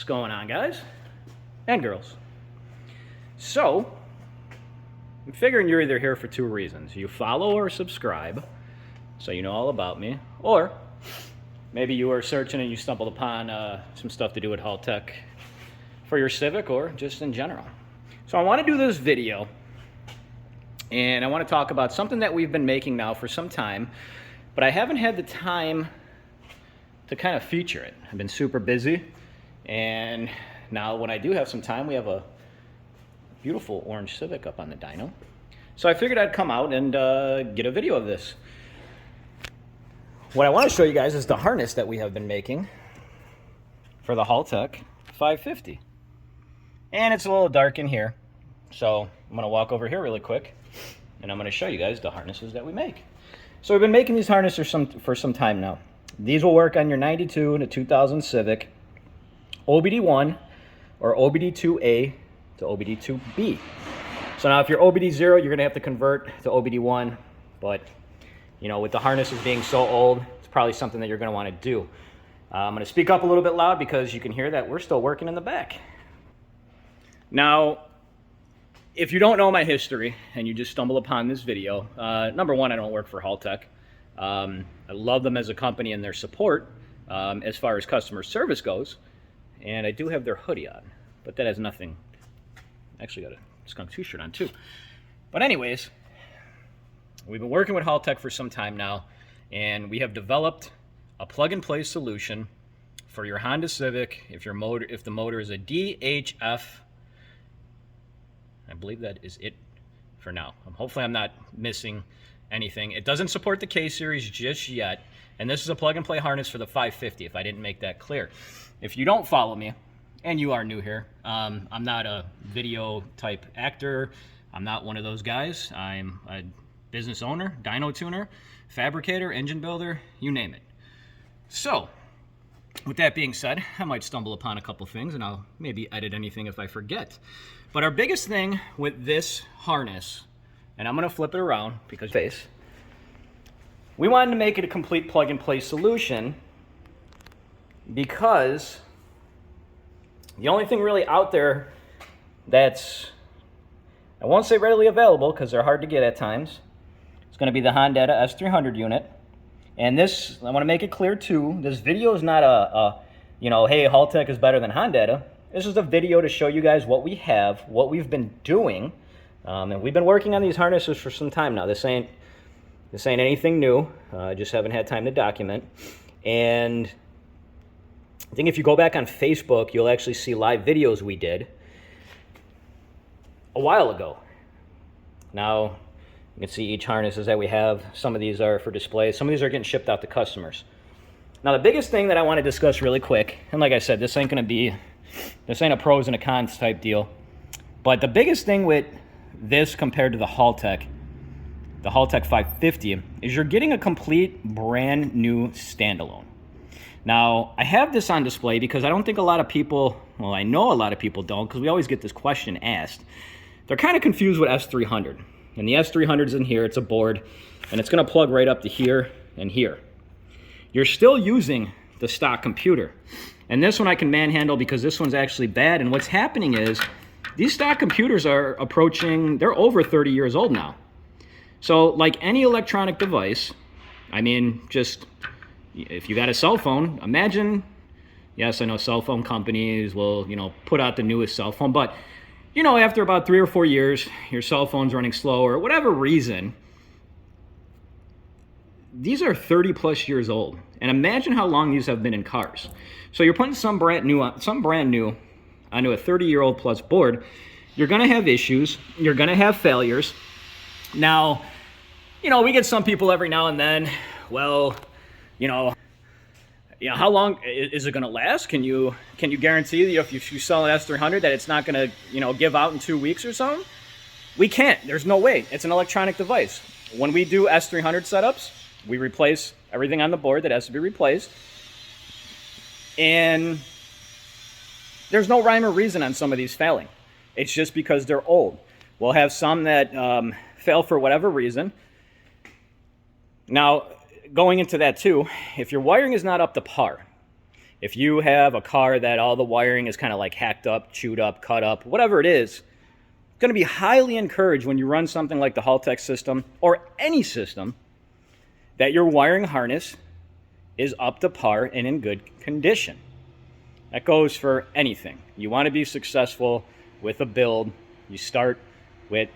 going on, guys and girls? So, I'm figuring you're either here for two reasons. You follow or subscribe, so you know all about me, or maybe you are searching and you stumbled upon some stuff to do at Haltech for your Civic or just in general. So I want to do this video, and I want to talk about something that we've been making now for some time, but I haven't had the time to kind of feature it. I've been super busy, and now when I do have some time, we have a beautiful orange Civic up on the dyno. So I figured I'd come out and get a video of this. What I want to show you guys is the harness that we have been making for the Haltech 550. And it's a little dark in here, so I'm going to walk over here really quick, and I'm going to show you guys the harnesses that we make. So we've been making these harnesses for some time now. These will work on your 92 and a 2000 Civic, OBD1 or OBD2A to OBD2B. So now if you're OBD0, you're going to have to convert to OBD1, but you know, with the harnesses being so old, it's probably something that you're going to want to do. I'm going to speak up a little bit loud because you can hear that we're still working in the back. Now, if you don't know my history and you just stumble upon this video, number one, I don't work for Haltech. I love them as a company and their support as far as customer service goes, and I do have their hoodie on, but that has nothing. I actually got a skunk t-shirt on too. But anyways, we've been working with Haltech for some time now, and we have developed a plug-and-play solution for your Honda Civic if the motor is a DHF. I believe that is it for now. Hopefully I'm not missing anything. It doesn't support the K series just yet, and this is a plug-and-play harness for the 550 if I didn't make that clear. If you don't follow me and you are new here, I'm not a video type actor. I'm not one of those guys. I'm a business owner, dyno tuner, fabricator, engine builder, you name it. So with that being said, I might stumble upon a couple things, and I'll maybe edit anything if I forget. But our biggest thing with this harness, and I'm going to flip it around because we wanted to make it a complete plug-and-play solution because the only thing really out there that's, I won't say readily available because they're hard to get at times, it's going to be the Hondata S300 unit. And this, I want to make it clear too, this video is not you know, hey, Haltech is better than Hondata. This is a video to show you guys what we have, what we've been doing, and we've been working on these harnesses for some time now. This ain't anything new. I just haven't had time to document. And I think if you go back on Facebook, you'll actually see live videos we did a while ago. Now, you can see each harnesses that we have. Some of these are for display. Some of these are getting shipped out to customers. Now, the biggest thing that I want to discuss really quick, and like I said, this ain't a pros and a cons type deal, but the biggest thing with this compared to the Haltech 550, is you're getting a complete brand new standalone. Now, I have this on display because I don't think a lot of people, well, I know a lot of people don't, because we always get this question asked. They're kind of confused with S300. And the S300 is in here, it's a board, and it's going to plug right up to here and here. You're still using the stock computer. And this one I can manhandle because this one's actually bad. And what's happening is these stock computers are approaching, they're over 30 years old now. So like any electronic device, I mean, just if you got a cell phone, imagine, yes, I know cell phone companies will, you know, put out the newest cell phone, but you know, after about 3 or 4 years, your cell phone's running slow or whatever reason, these are 30 plus years old. And imagine how long these have been in cars. So you're putting some brand new onto a 30-year-old plus board. You're going to have issues. You're going to have failures. Now, you know, we get some people every now and then, well, you know, how long is it going to last? Can you guarantee that if you sell an S300 that it's not going to, you know, give out in 2 weeks or something? We can't. There's no way. It's an electronic device. When we do S300 setups, we replace everything on the board that has to be replaced. And there's no rhyme or reason on some of these failing. It's just because they're old. We'll have some that fail for whatever reason. Now, going into that too, if your wiring is not up to par, If you have a car that all the wiring is kind of like hacked up, chewed up, cut up, whatever it is, it's going to be highly encouraged when you run something like the Haltech system or any system that your wiring harness is up to par and in good condition. That goes for anything. You want to be successful with a build, you start with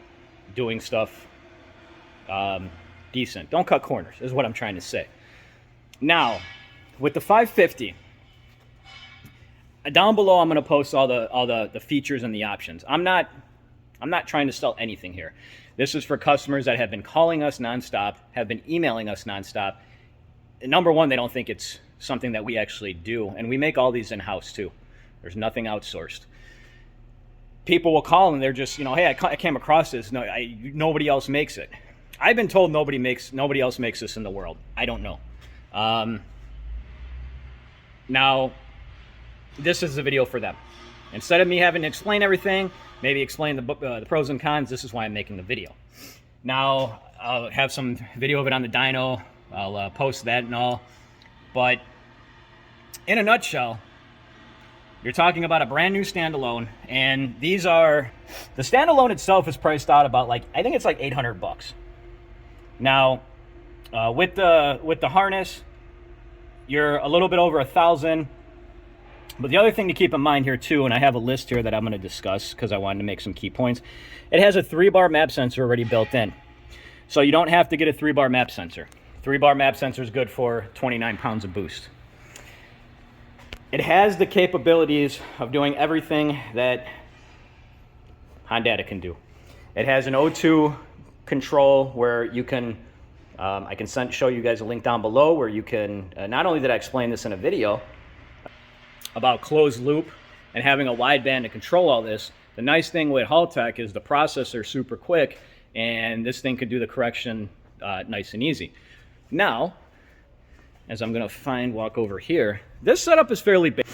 doing stuff decent. Don't cut corners, is what I'm trying to say. Now, with the 550, down below I'm going to post all the features and the options. I'm not trying to sell anything here. This is for customers that have been calling us nonstop, have been emailing us nonstop. Number one, they don't think it's something that we actually do, and we make all these in-house too. There's nothing outsourced. People will call and they're just, hey, I came across this. No, nobody else makes it. I've been told nobody else makes this in the world. I don't know. Now, this is the video for them. Instead of me having to explain everything, maybe explain the pros and cons, this is why I'm making the video. Now, I'll have some video of it on the dyno. I'll post that and all. But in a nutshell, you're talking about a brand new standalone, and these are, the standalone itself is priced out about I think it's like $800. Now, with the harness, you're a little bit over $1,000. But the other thing to keep in mind here too, and I have a list here that I'm going to discuss because I wanted to make some key points. It has a 3-bar map sensor already built in. So you don't have to get a 3-bar map sensor. 3-bar map sensor is good for 29 pounds of boost. It has the capabilities of doing everything that Hondata can do. It has an O2 control where you can, I can show you guys a link down below where you can, not only did I explain this in a video about closed loop and having a wideband to control all this, the nice thing with Haltech is the processor super quick, and this thing could do the correction nice and easy. Now, as I'm going to walk over here, this setup is fairly big.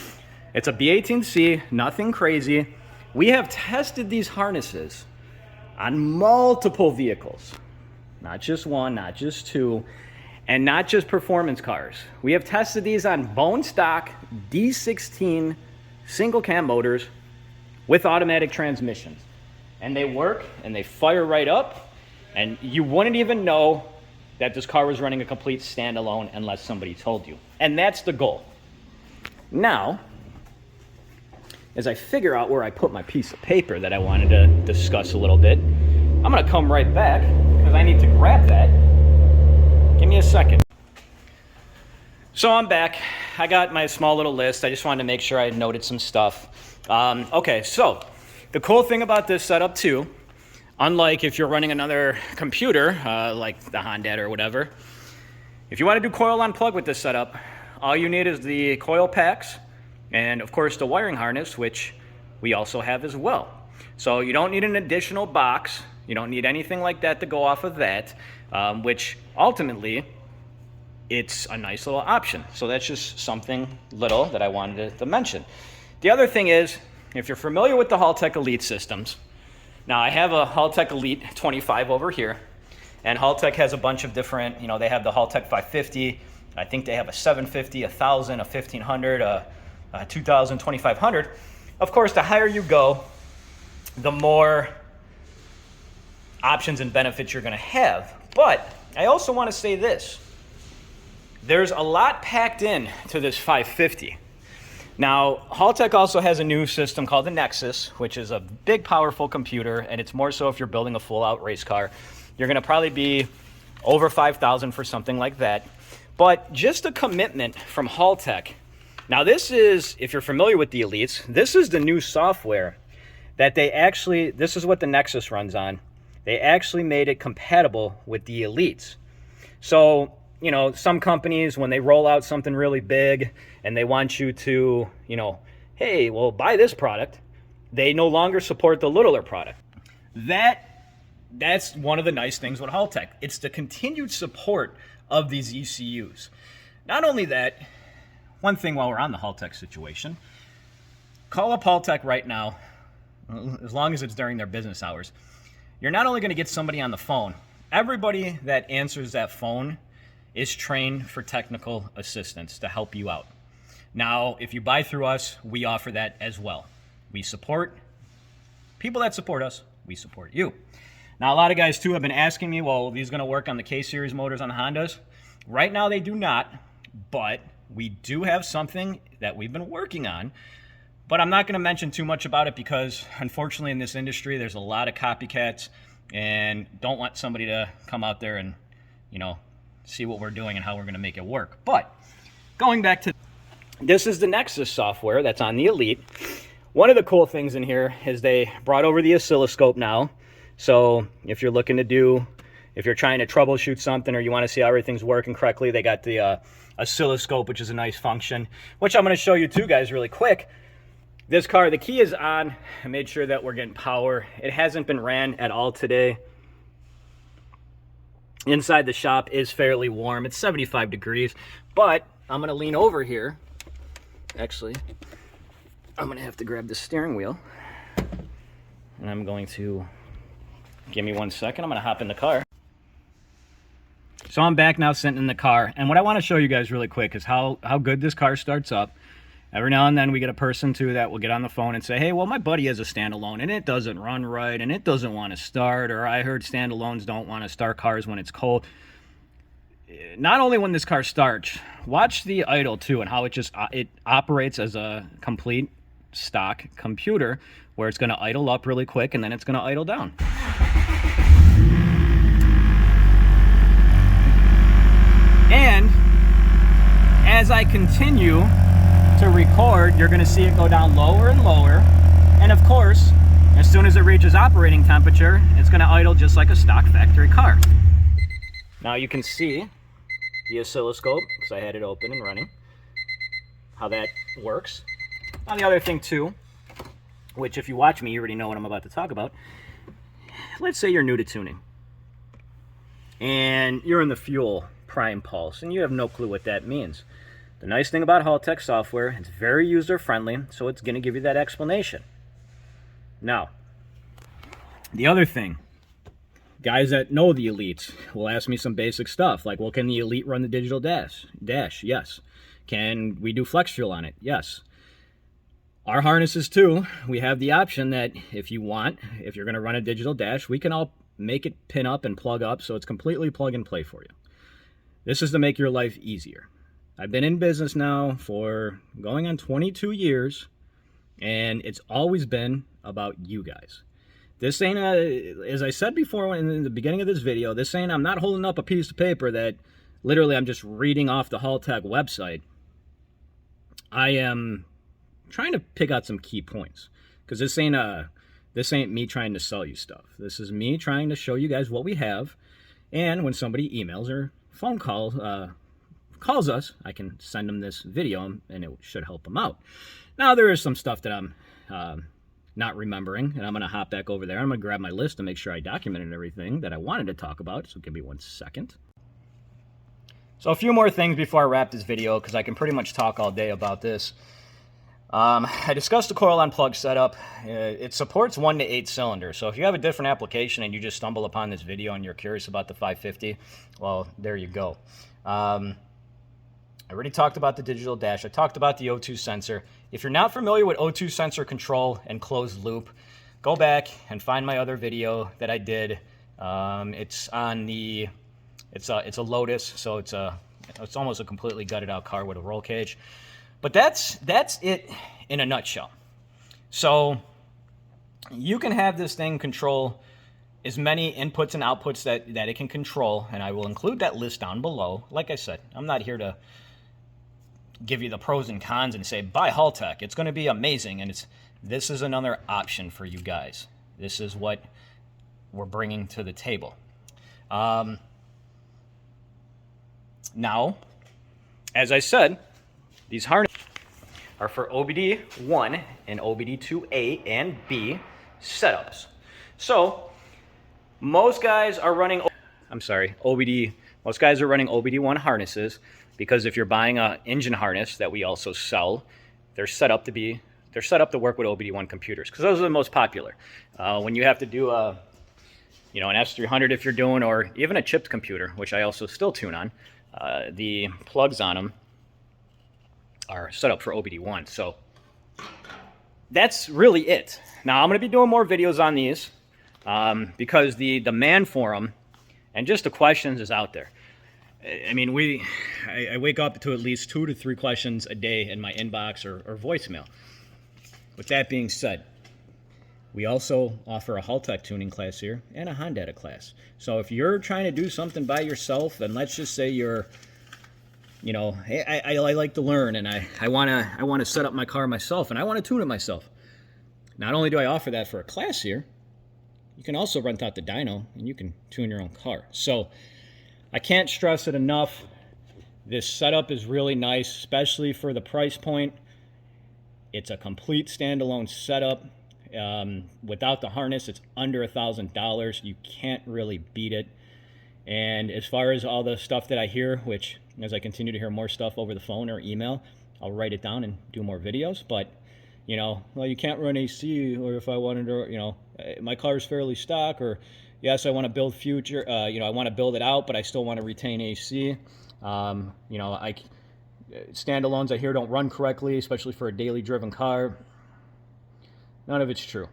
It's a B18C, nothing crazy. We have tested these harnesses on multiple vehicles, not just one, not just two, and not just performance cars. We have tested these on bone stock D16 single cam motors with automatic transmissions. And they work and they fire right up, and you wouldn't even know that this car was running a complete standalone unless somebody told you. And that's the goal. Now, as I figure out where I put my piece of paper that I wanted to discuss a little bit, I'm gonna come right back because I need to grab that. Give me a second. So I'm back. I got my small little list. I just wanted to make sure I had noted some stuff. Okay, so the cool thing about this setup too, unlike if you're running another computer, like the Hondata or whatever, if you want to do coil on plug with this setup, all you need is the coil packs and of course the wiring harness, which we also have as well. So you don't need an additional box. You don't need anything like that to go off of that, which ultimately it's a nice little option. So that's just something little that I wanted to mention. The other thing is, if you're familiar with the Haltech Elite systems, now I have a Haltech Elite 25 over here, and Haltech has a bunch of different, they have the Haltech 550, I think they have a 750, a 1000, a 1500, a 2000, 2500. Of course, the higher you go, the more options and benefits you're going to have. But I also want to say this. There's a lot packed in to this 550. Now, Haltech also has a new system called the Nexus, which is a big, powerful computer, and it's more so if you're building a full-out race car. You're going to probably be over $5,000 for something like that. But just a commitment from Haltech. Now, this is, if you're familiar with the Elites, this is the new software that they actually, this is what the Nexus runs on. They actually made it compatible with the Elites. So, some companies, when they roll out something really big and they want you to, hey, well, buy this product, they no longer support the littler product. That's one of the nice things with Haltech. It's the continued support of these ECUs. Not only that, one thing while we're on the Haltech situation, call up Haltech right now, as long as it's during their business hours. You're not only going to get somebody on the phone, everybody that answers that phone is trained for technical assistance to help you out. Now, if you buy through us, we offer that as well. We support people that support us. We support you. Now, a lot of guys, too, have been asking me, well, are these going to work on the K-Series motors on the Hondas? Right now, they do not, but we do have something that we've been working on. But I'm not going to mention too much about it because, unfortunately, in this industry, there's a lot of copycats and don't want somebody to come out there and, you know, see what we're doing and how we're going to make it work. But going back to this is the Nexus software that's on the Elite. One of the cool things in here is they brought over the oscilloscope now. So if you're looking to if you're trying to troubleshoot something or you want to see how everything's working correctly, they got the oscilloscope, which is a nice function, which I'm going to show you too, guys, really quick. This car, the key is on. I made sure that we're getting power. It hasn't been ran at all today. Inside the shop is fairly warm. It's 75 degrees, but I'm going to lean over here. Actually, I'm going to have to grab the steering wheel, and I'm going to, give me 1 second, I'm going to hop in the car. So I'm back now sitting in the car, and what I want to show you guys really quick is how good this car starts up. Every now and then we get a person too that will get on the phone and say, hey, well, my buddy has a standalone and it doesn't run right and it doesn't want to start, or I heard standalones don't want to start cars when it's cold. Not only when this car starts, watch the idle too and how it operates as a complete stock computer where it's going to idle up really quick and then it's going to idle down. And as I continue to record, you're going to see it go down lower and lower. And of course, as soon as it reaches operating temperature, it's going to idle just like a stock factory car. Now you can see the oscilloscope, because I had it open and running, how that works. Now the other thing too, which if you watch me, you already know what I'm about to talk about. Let's say you're new to tuning and you're in the fuel prime pulse and you have no clue what that means. The nice thing about Haltech software, it's very user-friendly, so it's going to give you that explanation. Now, the other thing, guys that know the Elites will ask me some basic stuff, like, well, can the Elite run the digital dash? Yes. Can we do flex fuel on it? Yes. Our harnesses, too, we have the option that if you want, if you're going to run a digital dash, we can all make it pin up and plug up, so it's completely plug and play for you. This is to make your life easier. I've been in business now for going on 22 years, and it's always been about you guys. This ain't, as I said before in the beginning of this video, this ain't, I'm not holding up a piece of paper that literally I'm just reading off the Haltech website. I am trying to pick out some key points, because this ain't me trying to sell you stuff. This is me trying to show you guys what we have, and when somebody emails or phone calls us, I can send them this video and it should help them out. Now there is some stuff that I'm not remembering, and I'm going to hop back over there. I'm going to grab my list and make sure I documented everything that I wanted to talk about, so give me 1 second. So a few more things before I wrap this video, because I can pretty much talk all day about this. I discussed the coil on plug setup. It supports 1 to 8 cylinders, so if you have a different application and you just stumble upon this video and you're curious about the 550, well, there you go. I already talked about the digital dash. I talked about the O2 sensor. If you're not familiar with O2 sensor control and closed loop, go back and find my other video that I did. It's on the, it's a Lotus, so it's almost a completely gutted out car with a roll cage. But that's it in a nutshell. So you can have this thing control as many inputs and outputs that it can control, and I will include that list down below. Like I said, I'm not here to give you the pros and cons and say, buy Haltech, it's going to be amazing, and this is another option for you guys. This is what we're bringing to the table. Now, as I said, these harnesses are for OBD1 and OBD2A and B setups. So most guys are running, most guys are running OBD1 harnesses, because if you're buying an engine harness that we also sell, they're set up to work with OBD1 computers, because those are the most popular. When you have to do an S300 if you're doing, or even a chipped computer, which I also still tune on, the plugs on them are set up for OBD1. So that's really it. Now I'm going to be doing more videos on these because the demand for them and just the questions is out there. I mean, I wake up to at least 2 to 3 questions a day in my inbox or voicemail. With that being said, we also offer a Haltech tuning class here and a Hondata class. So if you're trying to do something by yourself, and let's just say you're, you know, hey, I like to learn, and I want to set up my car myself, and I want to tune it myself. Not only do I offer that for a class here, you can also rent out the dyno, and you can tune your own car. So I can't stress it enough. This setup is really nice, especially for the price point. It's a complete standalone setup. Without the harness, it's under $1,000. You can't really beat it. And as far as all the stuff that I hear, which as I continue to hear more stuff over the phone or email, I'll write it down and do more videos. But, you know, well, you can't run AC, or if I wanted to, you know, my car is fairly stock, or yes, I want to build future, you know, I want to build it out, but I still want to retain AC. You know, standalones I hear don't run correctly, especially for a daily driven car. None of it's true.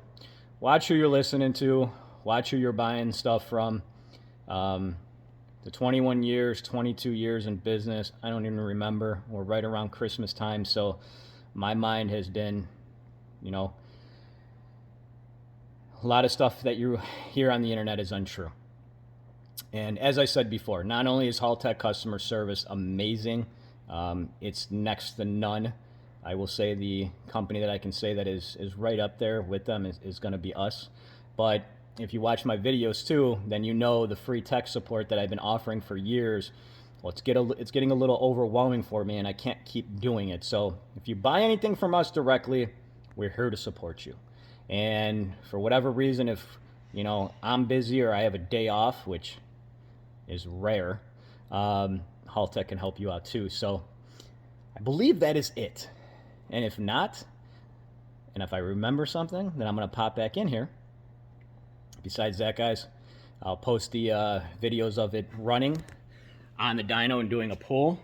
Watch who you're listening to. Watch who you're buying stuff from. The 21 years, 22 years in business, I don't even remember. We're right around Christmas time, so my mind has been, you know, a lot of stuff that you hear on the internet is untrue. And as I said before, not only is Haltech customer service amazing, it's next to none. I will say the company that I can say that is right up there with them is going to be us. But if you watch my videos too, then you know the free tech support that I've been offering for years. Well, it's getting a little overwhelming for me, and I can't keep doing it. So if you buy anything from us directly, we're here to support you. And for whatever reason, if, you know, I'm busy or I have a day off, which is rare, Haltech can help you out too. So I believe that is it. And if not, and if I remember something, then I'm going to pop back in here. Besides that, guys, I'll post the videos of it running on the dyno and doing a pull.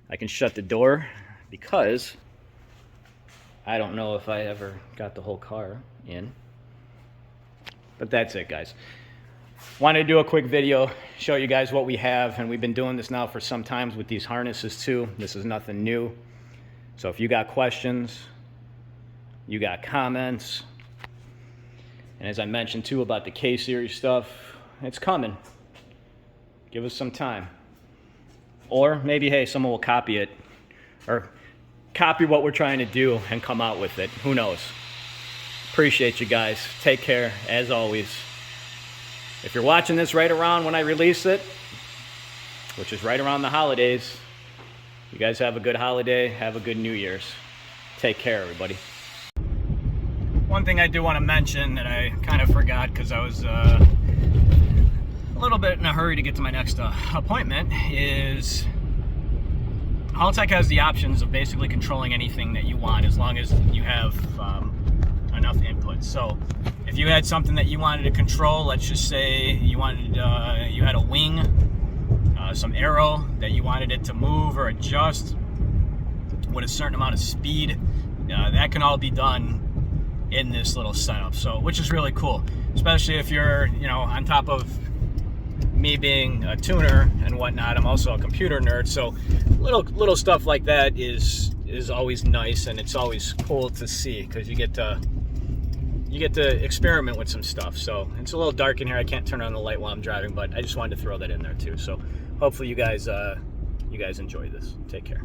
I can shut the door because I don't know if I ever got the whole car in. But that's it, guys. Wanted to do a quick video, show you guys what we have, and we've been doing this now for some time with these harnesses too. This is nothing new. So if you got questions, you got comments, and as I mentioned too about the K-Series stuff, it's coming. Give us some time. Or maybe, hey, someone will copy it, or copy what we're trying to do and come out with it. Who knows? Appreciate you guys. Take care, as always. If you're watching this right around when I release it, which is right around the holidays, you guys have a good holiday. Have a good New Year's. Take care, everybody. One thing I do want to mention that I kind of forgot because I was a little bit in a hurry to get to my next appointment is Haltech has the options of basically controlling anything that you want as long as you have enough input. So if you had something that you wanted to control, let's just say you wanted you had a wing, some arrow that you wanted it to move or adjust with a certain amount of speed, that can all be done in this little setup. So, which is really cool, especially if you're, you know, on top of me being a tuner and whatnot, I'm also a computer nerd. So little stuff like that is always nice, and it's always cool to see because you get to experiment with some stuff. So it's a little dark in here. I can't turn on the light while I'm driving, but I just wanted to throw that in there too. So hopefully you guys enjoy this. Take care.